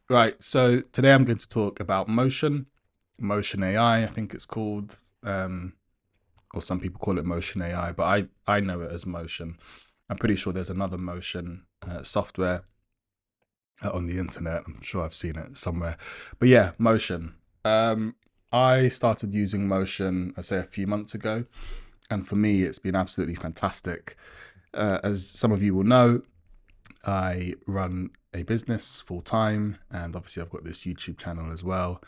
Right, so today I'm going to talk about Motion AI, I think it's called, or some people call it Motion AI, but I know it as Motion. I'm pretty sure there's another Motion software on the internet. I'm sure I've seen it somewhere. But yeah, Motion. Um, I started using Motion, I say a few months ago, and for me, it's been absolutely fantastic. As some of you will know, I run a business full time, and obviously, I've got this YouTube channel as well.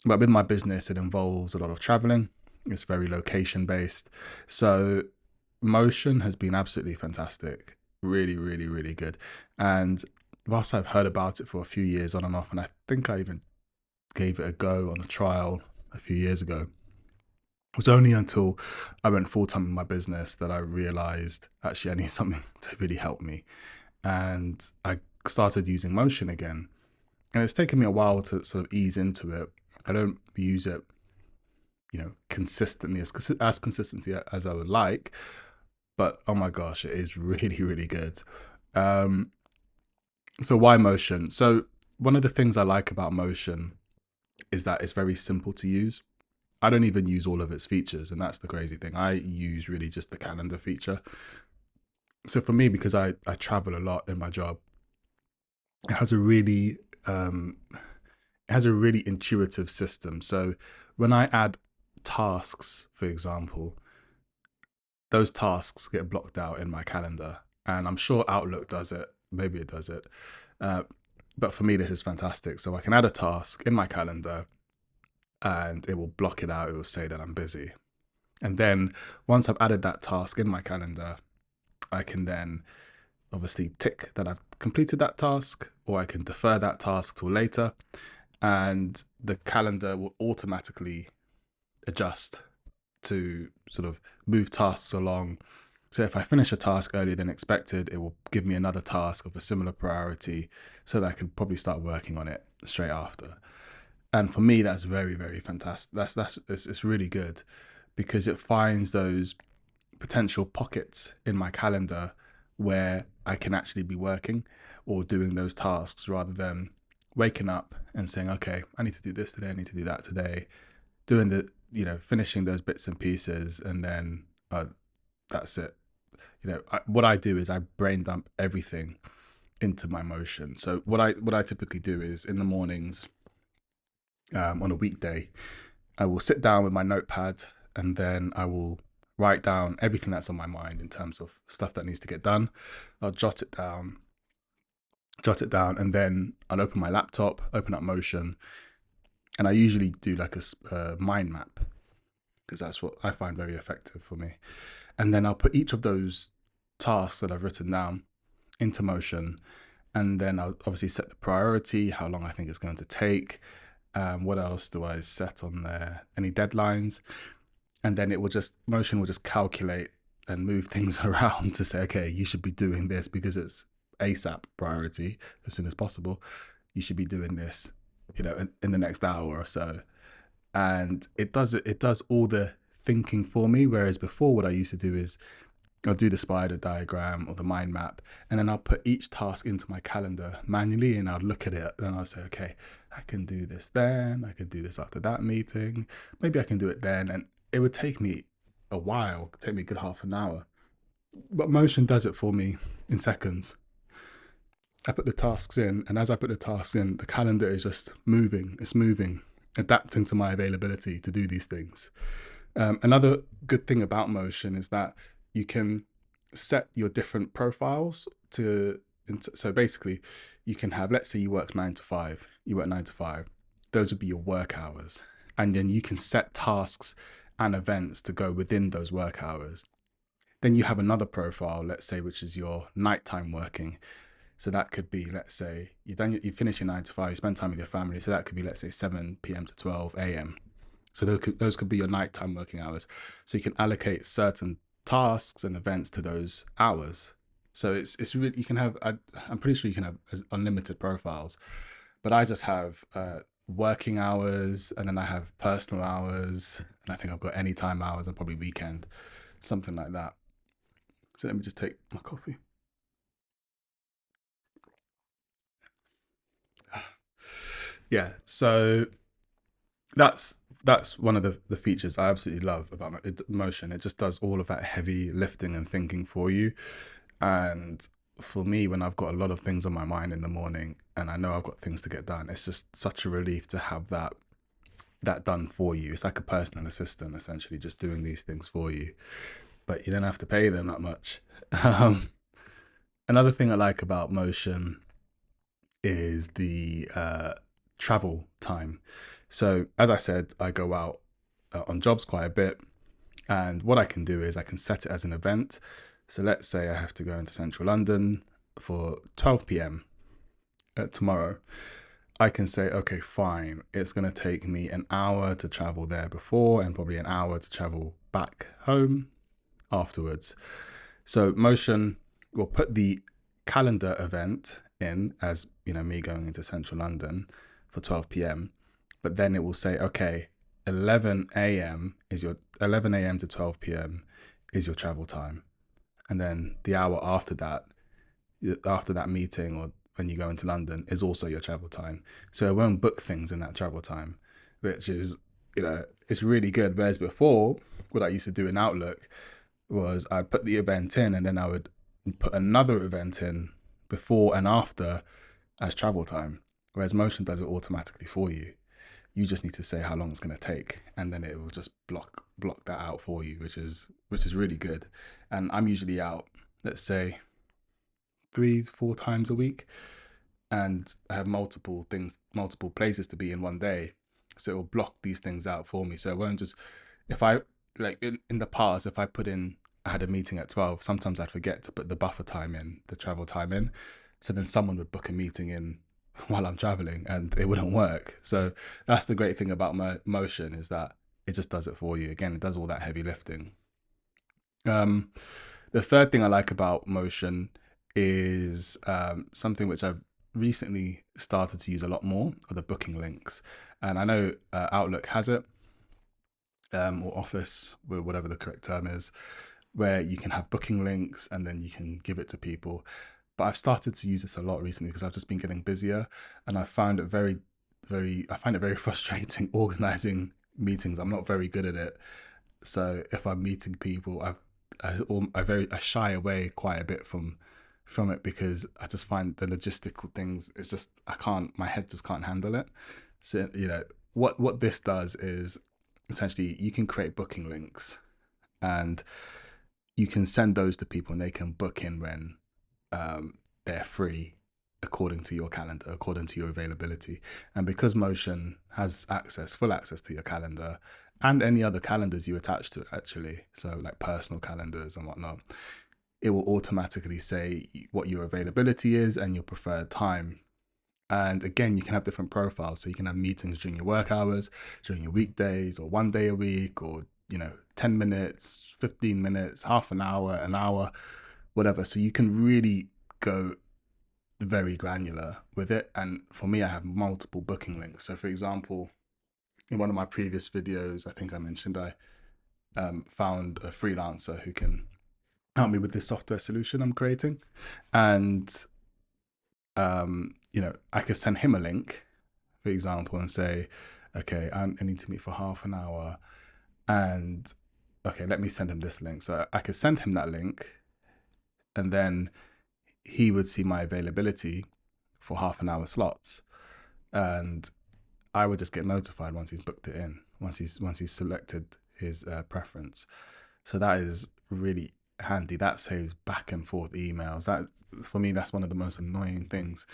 But with my business, it involves a lot of traveling. It's very location based. So, Motion has been absolutely fantastic. Really, really, really good. And whilst I've heard about it for a few years on and off, and I think I even gave it a go on a trial a few years ago, it was only until I went full time in my business that I realized actually I need something to really help me. And I started using Motion again. And it's taken me a while to sort of ease into it. I don't use it, consistently as consistently as I would like, but oh my gosh, it is really, really good. Um, so why Motion? So one of the things I like about Motion is that it's very simple to use. I don't even use all of its features, and that's the crazy thing. I use really just the calendar feature. So for me, because I travel a lot in my job, it has a really it has a really intuitive system. So when I add tasks, for example, those tasks get blocked out in my calendar, and I'm sure Outlook does it. Maybe it does it, uh, but for me, this is fantastic. So I can add a task in my calendar, and it will block it out. It will say that I'm busy, and then once I've added that task in my calendar, I can then obviously tick that I've completed that task, or I can defer that task till later, and the calendar will automatically adjust to sort of move tasks along. So if I finish a task earlier than expected, it will give me another task of a similar priority so that I can probably start working on it straight after. And for me, that's very, very fantastic. It's really good because it finds those potential pockets in my calendar where I can actually be working or doing those tasks rather than waking up and saying, okay, I need to do this today, I need to do that today, doing finishing those bits and pieces, and then that's it. What I do is I brain dump everything into my Motion. So what I typically do is in the mornings, on a weekday, I will sit down with my notepad, and then I will write down everything that's on my mind in terms of stuff that needs to get done. I'll jot it down, and then I'll open my laptop, open up Motion, and I usually do like a mind map because that's what I find very effective for me. And then I'll put each of those tasks that I've written down into Motion, and then I'll obviously set the priority, how long I think it's going to take. What else do I set on there? Any deadlines? And then Motion will just calculate and move things around to say, okay, you should be doing this because it's ASAP priority as soon as possible. You should be doing this, in the next hour or so. And it does all the thinking for me. Whereas before, what I used to do is I'll do the spider diagram or the mind map, and then I'll put each task into my calendar manually, and I'll look at it, and I'll say, okay, I can do this then, I can do this after that meeting, maybe I can do it then, and it would take me a while, it take me a good half an hour. But Motion does it for me in seconds. I put the tasks in, and as I put the tasks in, the calendar is just moving. It's moving, adapting to my availability to do these things. Another good thing about Motion is that you can set your different profiles to. So basically, you can have, let's say you work 9 to 5, you work 9 to 5, those would be your work hours. And then you can set tasks and events to go within those work hours. Then you have another profile, let's say, which is your nighttime working. So that could be, let's say, you finish your 9 to 5, you spend time with your family. So that could be, let's say, 7 p.m. to 12 a.m. So those could be your nighttime working hours. So you can allocate certain tasks and events to those hours. So it's really, you can have, I'm pretty sure you can have unlimited profiles, but I just have working hours, and then I have personal hours, and I think I've got anytime hours and probably weekend, something like that. So let me just take my coffee. Yeah, so that's one of the features I absolutely love about Motion. It just does all of that heavy lifting and thinking for you. And for me, when I've got a lot of things on my mind in the morning and I know I've got things to get done, it's just such a relief to have that done for you. It's like a personal assistant, essentially, just doing these things for you. But you don't have to pay them that much. Um, Another thing I like about Motion is the travel time. So, as I said, I go out on jobs quite a bit. And what I can do is I can set it as an event. So, let's say I have to go into central London for 12 p.m. Tomorrow. I can say, okay, fine, it's going to take me an hour to travel there before and probably an hour to travel back home afterwards. So Motion will put the calendar event in as, me going into central London for 12 p.m. But then it will say, okay, 11 a.m. is your 11 a.m. to 12 p.m. is your travel time. And then the hour after that meeting or when you go into London is also your travel time. So it won't book things in that travel time, which is, it's really good. Whereas before, what I used to do in Outlook was I'd put the event in and then I would put another event in before and after as travel time. Whereas Motion does it automatically for you. You just need to say how long it's going to take, and then it will just block that out for you, which is really good. And I'm usually out, let's say, 3-4 times a week, and I have multiple places to be in one day, so it will block these things out for me. So it won't just, if I like in the past, if I put in, I had a meeting at 12, sometimes I'd forget to put the buffer time in, the travel time in, so then someone would book a meeting in while I'm traveling and it wouldn't work. So that's the great thing about my Motion, is that it just does it for you. Again, it does all that heavy lifting. The third thing I like about Motion is something which I've recently started to use a lot more, are the booking links. And I know Outlook has it, or Office, whatever the correct term is, where you can have booking links and then you can give it to people. But I've started to use this a lot recently because I've just been getting busier, and I find it very frustrating organizing meetings. I'm not very good at it. So if I'm meeting people, I shy away quite a bit from it, because I just find the logistical things, it's just, my head just can't handle it. So what this does is essentially you can create booking links and you can send those to people and they can book in when they're free, according to your calendar, according to your availability. And because Motion has full access to your calendar and any other calendars you attach to it, actually, so like personal calendars and whatnot, it will automatically say what your availability is and your preferred time. And again, you can have different profiles. So you can have meetings during your work hours, during your weekdays, or one day a week, or 10 minutes, 15 minutes, half an hour, whatever. So you can really go very granular with it. And for me, I have multiple booking links. So for example, in one of my previous videos, I think I mentioned I found a freelancer who can help me with this software solution I'm creating. And I could send him a link, for example, and say, okay, I need to meet for half an hour, and okay, let me send him this link. So I could send him that link, and then he would see my availability for half an hour slots, and I would just get notified once he's booked it in, once he's selected his preference. So that is really handy. That saves back and forth emails. That, for me, that's one of the most annoying things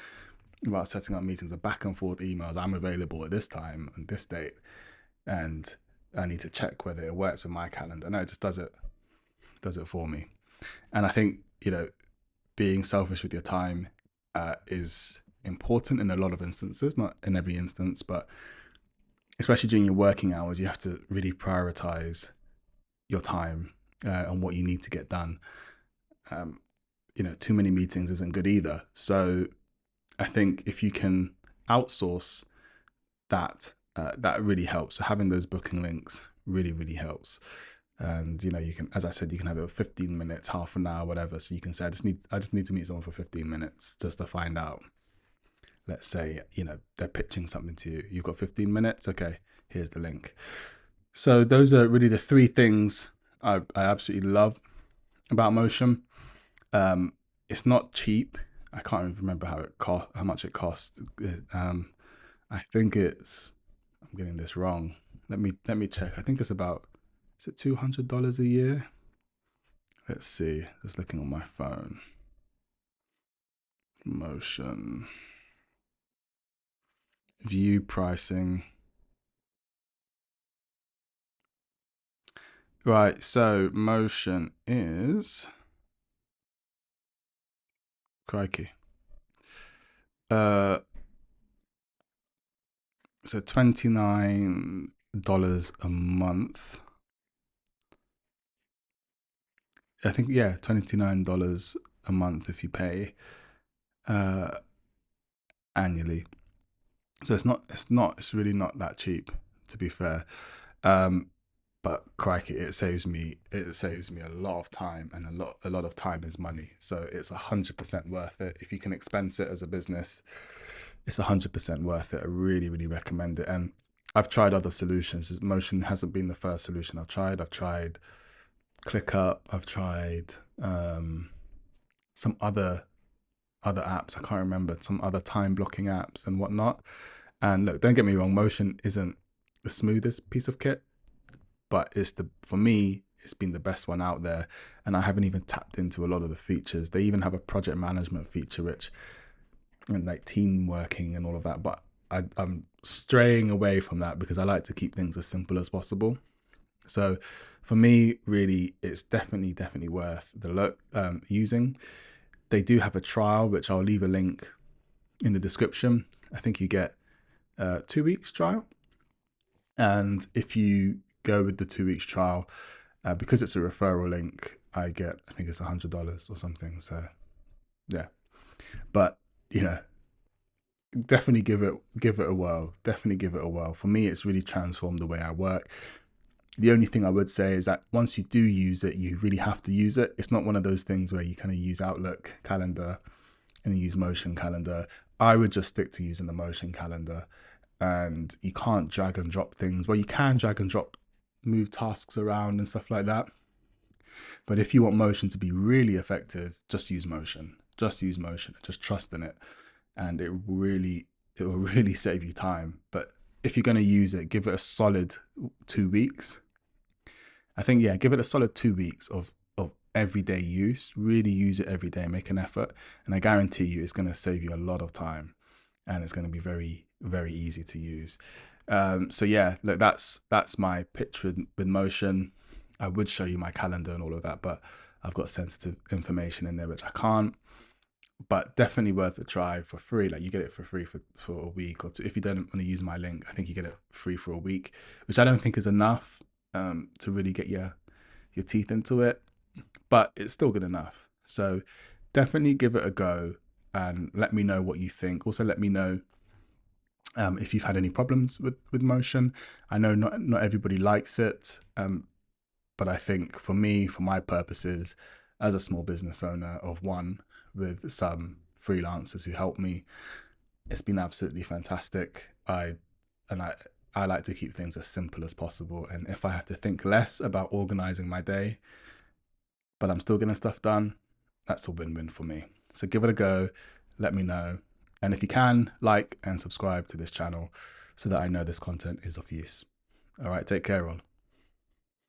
about setting up meetings, the back and forth emails. I'm available at this time and this date, and I need to check whether it works in my calendar. No, it just does it for me. And I think, being selfish with your time is important in a lot of instances, not in every instance, but especially during your working hours, you have to really prioritize your time and what you need to get done. Too many meetings isn't good either. So I think if you can outsource that, that really helps. So having those booking links really, really helps. And you can, as I said, you can have it 15 minutes, half an hour, whatever. So you can say, I just need to meet someone for 15 minutes just to find out let's say, you know, they're pitching something to you. You've got 15 minutes. Okay, here's the link. So those are really the three things I absolutely love about Motion. It's not cheap. I can't even remember how much it costs. I think it's, I'm getting this wrong. Let me check. I think it's about, is it $200 a year? Let's see. Just looking on my phone. Motion. View pricing. Right, so Motion is, crikey. So $29 a month. I think, yeah, $29 a month if you pay annually. So it's really not that cheap, to be fair. But crikey, it saves me a lot of time, and a lot of time is money. So it's 100% worth it. If you can expense it as a business, it's 100% worth it. I really, really recommend it. And I've tried other solutions. Motion hasn't been the first solution I've tried. I've tried ClickUp. I've tried some other apps. I can't remember, some other time blocking apps and whatnot. And look, don't get me wrong, Motion isn't the smoothest piece of kit, but for me, it's been the best one out there. And I haven't even tapped into a lot of the features. They even have a project management feature, and like team working and all of that. But I'm straying away from that because I like to keep things as simple as possible. So for me, really, it's definitely worth the look using. They do have a trial, which I'll leave a link in the description. I think you get 2 weeks trial. And if you go with the 2 weeks trial, because it's a referral link, I think it's $100 or something. So yeah, but you know, definitely give it a whirl. Definitely give it a whirl. For me, it's really transformed the way I work. The only thing I would say is that once you do use it, you really have to use it. It's not one of those things where you kind of use Outlook calendar and use Motion calendar. I would just stick to using the Motion calendar, and you can't drag and drop things. Well, you can drag and drop, move tasks around and stuff like that. But if you want Motion to be really effective, just use Motion. Just use Motion. Just trust in it, and it will really save you time. But if you're going to use it, give it a solid 2 weeks. I think, yeah, give it a solid 2 weeks of everyday use. Really use it every day, make an effort, and I guarantee you it's going to save you a lot of time, and it's going to be very, very easy to use. So yeah, look, that's my pitch with Motion. I would show you my calendar and all of that, but I've got sensitive information in there which I can't. But definitely worth a try for free. Like, you get it for free for a week or two. If you don't want to use my link, I think you get it free for a week, which I don't think is enough to really get your teeth into it, but it's still good enough. So definitely give it a go and let me know what you think. Also, let me know if you've had any problems with Motion. I know not everybody likes it, but I think for me, for my purposes, as a small business owner of one with some freelancers who help me, it's been absolutely fantastic. I like to keep things as simple as possible, and if I have to think less about organizing my day, but I'm still getting stuff done, that's a win-win for me. So give it a go, let me know, and if you can, like and subscribe to this channel so that I know this content is of use. All right, take care all.